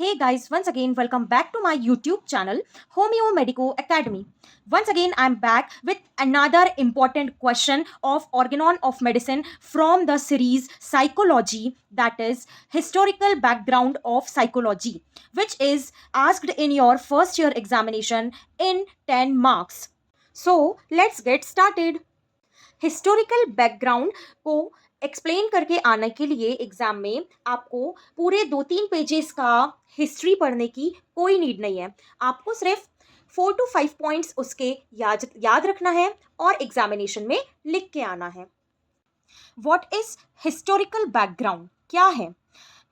Hey guys, once again, welcome back to my YouTube channel, Homeo Medico Academy. Once again, I'm back with another important question of organon of medicine from the series Psychology, that is, historical background of psychology, which is asked in your first year examination in 10 marks. So, let's get started. Historical background को explain करके आने के लिए exam में आपको पूरे 2-3 pages का history पढ़ने की कोई नीड नहीं है. आपको सिर्फ 4 to 5 पॉइंट्स उसके याद रखना है और एग्जामिनेशन में लिख के आना है. व्हाट इज हिस्टोरिकल बैकग्राउंड, क्या है?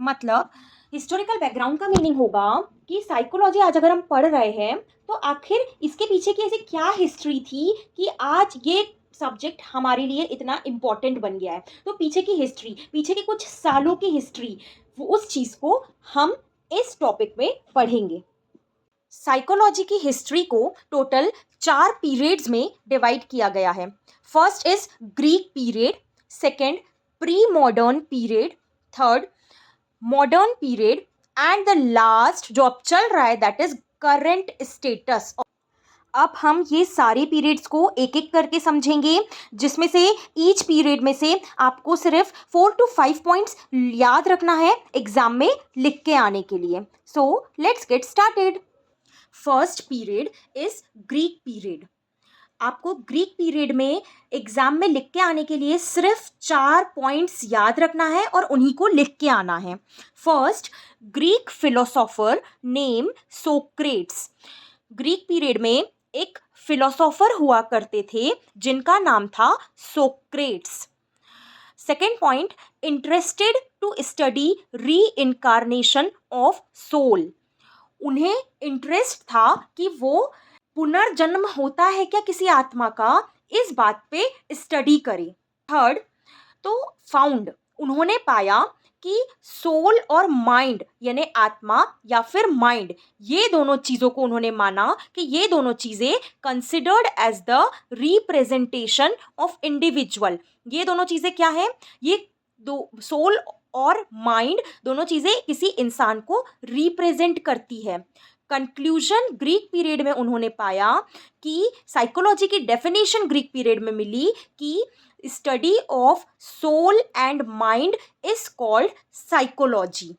मतलब हिस्टोरिकल बैकग्राउंड का मीनिंग होगा कि साइकोलॉजी आज अगर हम पढ़ रहे हैं तो आखिर इसके पीछे की ऐसी क्या हिस्ट्री थी कि आज ये सब्जेक्ट हमारे लिए इतना इम्पोर्टेंट बन गया है. तो पीछे की हिस्ट्री, पीछे के कुछ सालों की हिस्ट्री, उस चीज़ को हम इस टॉपिक में पढ़ेंगे. साइकोलॉजी की हिस्ट्री को टोटल 4 पीरियड्स में डिवाइड किया गया है. First is Greek period, second pre modern period, third modern period and the last जो अब चल रहा है दैट इज करंट स्टेटस. अब हम ये सारे पीरियड्स को एक एक करके समझेंगे, जिसमें से ईच पीरियड में से आपको सिर्फ 4 to 5 पॉइंट्स याद रखना है एग्जाम में लिख के आने के लिए. So let's get started. First period is Greek period. आपको ग्रीक पीरियड में एग्जाम में लिख के आने के लिए सिर्फ 4 पॉइंट्स याद रखना है और उन्हीं को लिख के आना है. First, Greek philosopher name Socrates. Greek period में एक फिलोसोफर हुआ करते थे जिनका नाम था Socrates. Second point, interested to study reincarnation of soul. उन्हें इंटरेस्ट था कि वो पुनर्जन्म होता है क्या किसी आत्मा का, इस बात पे स्टडी करें. थर्ड, तो फाउंड, उन्होंने पाया कि सोल और माइंड यानी आत्मा या फिर माइंड, ये दोनों चीज़ों को उन्होंने माना कि ये दोनों चीज़ें considered as the representation of individual. ये दोनों चीज़ें क्या है? ये दो, सोल और माइंड, दोनों चीज़ें किसी इंसान को रिप्रेजेंट करती है. कंक्लूजन ग्रीक पीरियड में उन्होंने पाया कि साइकोलॉजी की डेफिनेशन ग्रीक पीरियड में मिली कि study of soul and mind is called psychology.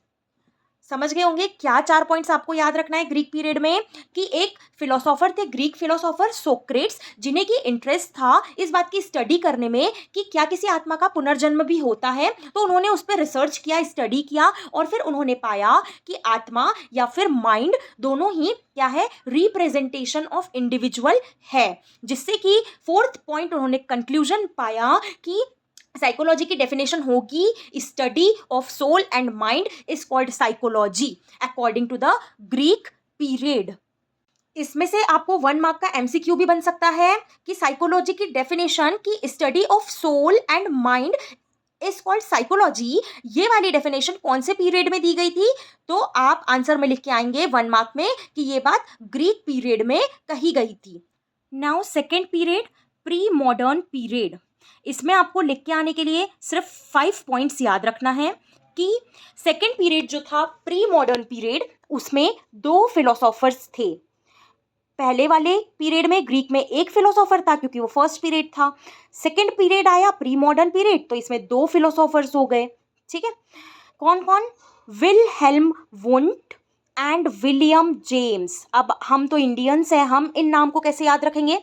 समझ गए होंगे क्या 4 पॉइंट्स आपको याद रखना है ग्रीक पीरियड में. कि एक फिलोसोफर थे, ग्रीक फिलोसोफर सोक्रेट्स, जिन्हें की इंटरेस्ट था इस बात की स्टडी करने में कि क्या किसी आत्मा का पुनर्जन्म भी होता है. तो उन्होंने उस पर रिसर्च किया, स्टडी किया और फिर उन्होंने पाया कि आत्मा या फिर माइंड दोनों ही क्या है, रिप्रेजेंटेशन ऑफ इंडिविजुअल है. जिससे कि फोर्थ पॉइंट उन्होंने कंक्लूजन पाया कि साइकोलॉजी की डेफिनेशन होगी study of soul and mind is called psychology according to the Greek period. इसमें से आपको 1 मार्क का एमसीक्यू भी बन सकता है कि साइकोलॉजी की डेफिनेशन की study of soul and mind is called psychology, ये वाली डेफिनेशन कौन से पीरियड में दी गई थी. तो आप आंसर में लिख के आएंगे 1 मार्क में कि ये बात ग्रीक पीरियड में कही गई थी. Now second period, pre modern period. इसमें आपको लिख के आने के लिए सिर्फ 5 पॉइंट्स याद रखना है कि सेकेंड पीरियड जो था प्री मॉडर्न पीरियड, उसमें 2 फिलोसोफर्स थे. पहले वाले पीरियड में ग्रीक में एक फिलोसोफर था क्योंकि वो फर्स्ट पीरियड था. सेकेंड पीरियड आया प्री मॉडर्न पीरियड, तो इसमें 2 फिलोसोफर्स हो गए. ठीक है, कौन कौन? Wilhelm Wundt and William James. अब हम तो इंडियंस हैं, हम इन नाम को कैसे याद रखेंगे?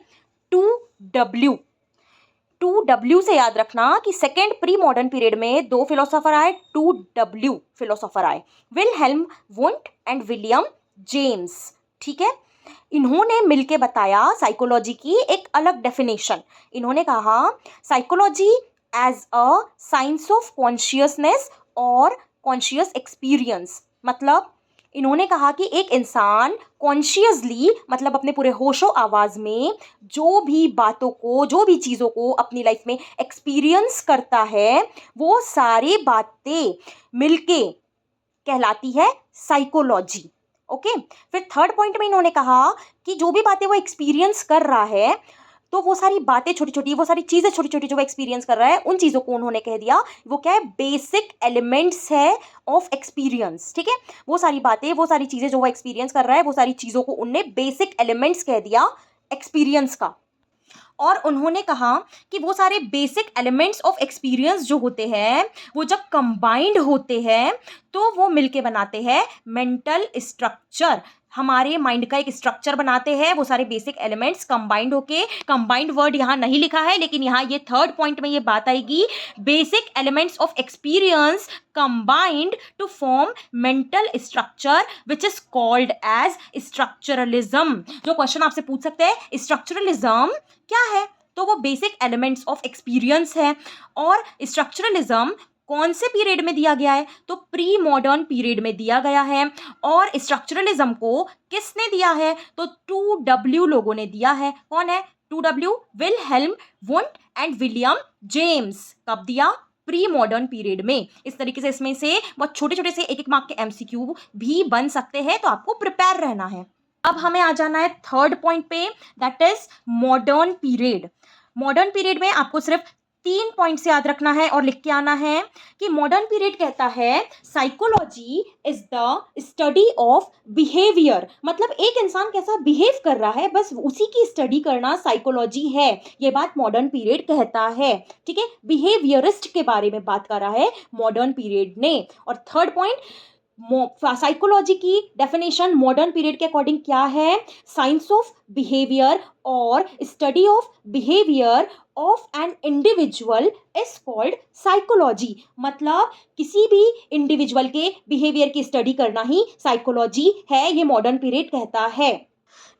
2W से याद रखना कि सेकेंड प्री मॉडर्न पीरियड में 2 फिलोसोफर आए, 2W फिलोसोफर आए, Wilhelm Wundt and William James. ठीक है, इन्होंने मिलके बताया साइकोलॉजी की एक अलग डेफिनेशन. इन्होंने कहा psychology as a science of consciousness और कॉन्शियस एक्सपीरियंस. मतलब इन्होंने कहा कि एक इंसान कॉन्शियसली, मतलब अपने पूरे होशो आवाज़ में जो भी बातों को, जो भी चीज़ों को अपनी लाइफ में एक्सपीरियंस करता है, वो सारी बातें मिलके कहलाती है साइकोलॉजी. ओके, फिर थर्ड पॉइंट में इन्होंने कहा कि जो भी बातें वो एक्सपीरियंस कर रहा है, तो वो सारी बातें छोटी छोटी, वो सारी चीज़ें छोटी छोटी जो वो एक्सपीरियंस कर रहा है, उन चीज़ों को उन्होंने कह दिया वो क्या है, बेसिक एलिमेंट्स है ऑफ एक्सपीरियंस। ठीक है, वो सारी बातें, वो सारी चीज़ें जो वो एक्सपीरियंस कर रहा है, वो सारी चीज़ों को उनने बेसिक एलिमेंट्स कह दिया एक्सपीरियंस का। और उन्होंने कहा कि वो सारे बेसिक एलिमेंट्स ऑफ एक्सपीरियंस जो होते हैं वो जब कंबाइंड होते हैं तो वो मिलके बनाते हैं मेंटल स्ट्रक्चर, हमारे माइंड का एक स्ट्रक्चर बनाते हैं। वो सारे बेसिक एलिमेंट्स कंबाइंड होके, कंबाइंड वर्ड यहाँ नहीं लिखा है लेकिन यहाँ ये थर्ड पॉइंट में ये बात आएगी, basic elements of experience combined to form mental structure which is called as structuralism. जो क्वेश्चन आपसे पूछ सकते हैं स्ट्रक्चरलिज्म क्या है, तो वो बेसिक एलिमेंट्स ऑफ एक्सपीरियंस है। और स्ट्रक्चरलिज्म कौन से पीरियड में दिया गया है, तो प्री मॉडर्न पीरियड में दिया गया है। और स्ट्रक्चरलिज्म को किसने दिया है, तो 2W लोगों ने दिया है। कौन है 2W? Wilhelm Wundt and William James. कब दिया? प्री मॉडर्न पीरियड में। इस तरीके से इसमें से बहुत छोटे छोटे से एक एक मार्क के MCQ भी बन सकते हैं, तो आपको प्रिपेयर रहना है। अब हमें आ जाना है थर्ड पॉइंट पे, that is modern period. Modern period में आपको सिर्फ 3 पॉइंट्स याद रखना है और लिख के आना है कि मॉडर्न पीरियड कहता है psychology is the study of behaviour, मतलब एक इंसान कैसा बिहेव कर रहा है बस उसी की स्टडी करना साइकोलॉजी है। ये बात मॉडर्न पीरियड कहता है। ठीक है, बिहेवियरिस्ट के बारे में बात कर रहा है मॉडर्न पीरियड ने। और थर्ड पॉइंट, साइकोलॉजी की डेफिनेशन मॉडर्न पीरियड के अकॉर्डिंग क्या है, साइंस ऑफ बिहेवियर और study of behaviour of an individual is called psychology. मतलब किसी भी इंडिविजुअल के बिहेवियर की स्टडी करना ही साइकोलॉजी है, ये मॉडर्न पीरियड कहता है।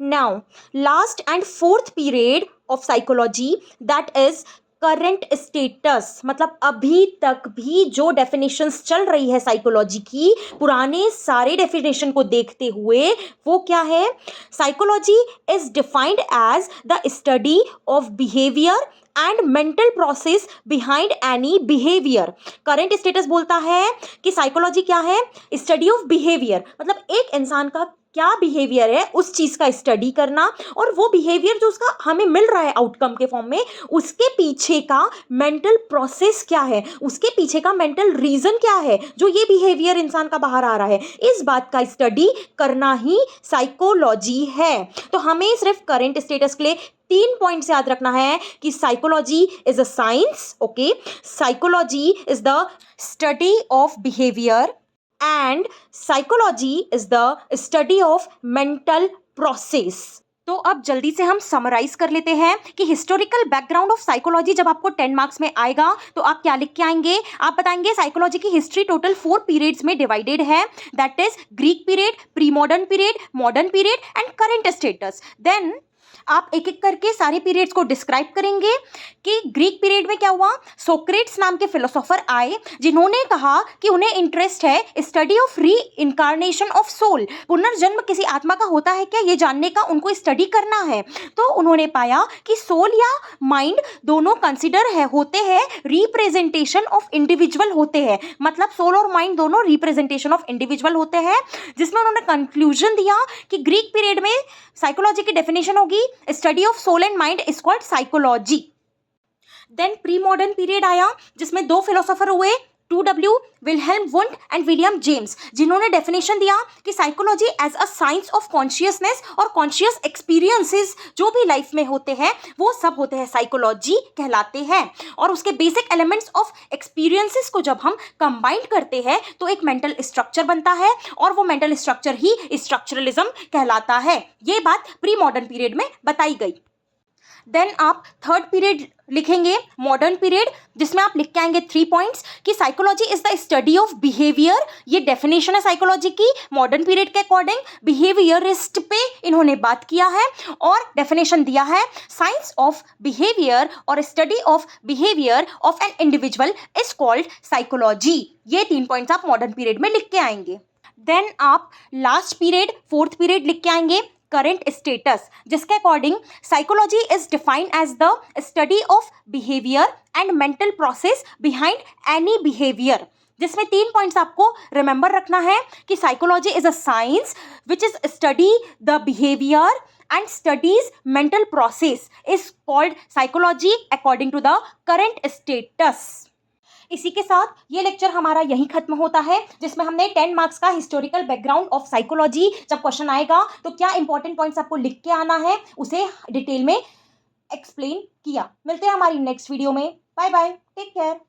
Now last and fourth period of psychology that is current status, मतलब अभी तक भी जो डेफिनेशंस चल रही है साइकोलॉजी की, पुराने सारे डेफिनेशन को देखते हुए, वो क्या है, psychology is defined as the study of behaviour and mental process behind any behaviour. Current status बोलता है कि साइकोलॉजी क्या है, स्टडी ऑफ बिहेवियर, मतलब एक इंसान का क्या बिहेवियर है उस चीज़ का स्टडी करना, और वो बिहेवियर जो उसका हमें मिल रहा है आउटकम के फॉर्म में, उसके पीछे का मेंटल प्रोसेस क्या है, उसके पीछे का मेंटल रीजन क्या है जो ये बिहेवियर इंसान का बाहर आ रहा है, इस बात का स्टडी करना ही साइकोलॉजी है। तो हमें सिर्फ करंट स्टेटस के लिए 3 पॉइंट्स याद रखना है कि psychology is a science, okay, psychology is the study of behaviour and psychology is the study of mental process। तो अब जल्दी से हम समराइज कर लेते हैं कि हिस्टोरिकल बैकग्राउंड ऑफ साइकोलॉजी जब आपको 10 मार्क्स में आएगा तो आप क्या लिख के आएंगे, आप बताएंगे साइकोलॉजी की हिस्ट्री टोटल 4 पीरियड्स में डिवाइडेड है, that is Greek period, pre modern period, modern period and current status. Then आप एक एक करके सारे पीरियड्स को डिस्क्राइब करेंगे कि ग्रीक पीरियड में क्या हुआ, सोक्रेट्स नाम के फिलोसोफर आए जिन्होंने कहा कि उन्हें इंटरेस्ट है study of reincarnation of soul, पुनर्जन्म किसी आत्मा का होता है क्या, ये जानने का उनको स्टडी करना है। तो उन्होंने पाया कि सोल या माइंड दोनों कंसिडर है होते हैं रिप्रेजेंटेशन ऑफ इंडिविजुअल होते हैं, मतलब सोल और माइंड दोनों रिप्रेजेंटेशन ऑफ इंडिविजुअल होते हैं, जिसमें उन्होंने कंक्लूजन दिया कि ग्रीक पीरियड में साइकोलॉजी की डेफिनेशन होगी study of soul and mind is called psychology. Then pre modern period आया जिसमें 2 फिलोसोफर हुए, 2W, Wilhelm Wundt and William James, जिन्होंने डेफिनेशन दिया कि psychology as a science of consciousness और कॉन्शियस एक्सपीरियंसेस जो भी लाइफ में होते हैं वो सब होते हैं साइकोलॉजी कहलाते हैं। और उसके बेसिक एलिमेंट्स ऑफ एक्सपीरियंसेस को जब हम कंबाइंड करते हैं तो एक मेंटल स्ट्रक्चर बनता है और वो मेंटल स्ट्रक्चर ही स्ट्रक्चरलिज्म कहलाता है। ये बात प्री मॉडर्न पीरियड में बताई गई। देन आप थर्ड पीरियड लिखेंगे मॉडर्न पीरियड, जिसमें आप लिख के आएंगे 3 पॉइंट्स कि psychology is the study of behaviour, ये डेफिनेशन है साइकोलॉजी की मॉडर्न पीरियड के अकॉर्डिंग, बिहेवियरिस्ट पे इन्होंने बात किया है और डेफिनेशन दिया है साइंस ऑफ बिहेवियर और study of behaviour of an individual is called psychology. ये 3 पॉइंट्स आप मॉडर्न पीरियड में लिख के आएंगे। देन आप लास्ट पीरियड फोर्थ पीरियड लिख के आएंगे करंट स्टेटस, जिसके according psychology is defined as the study of behaviour and mental process behind any behaviour, जिसमें 3 पॉइंट्स आपको रिमेंबर रखना है कि psychology is a science which is study the behaviour and studies mental process is called psychology according to the current status. इसी के साथ ये lecture हमारा यहीं खत्म होता है, जिसमें हमने 10 मार्क्स का हिस्टोरिकल बैकग्राउंड ऑफ साइकोलॉजी, जब क्वेश्चन आएगा तो क्या इंपॉर्टेंट पॉइंट्स आपको लिख के आना है, उसे डिटेल में एक्सप्लेन किया. मिलते हैं हमारी नेक्स्ट वीडियो में. Bye bye, take care.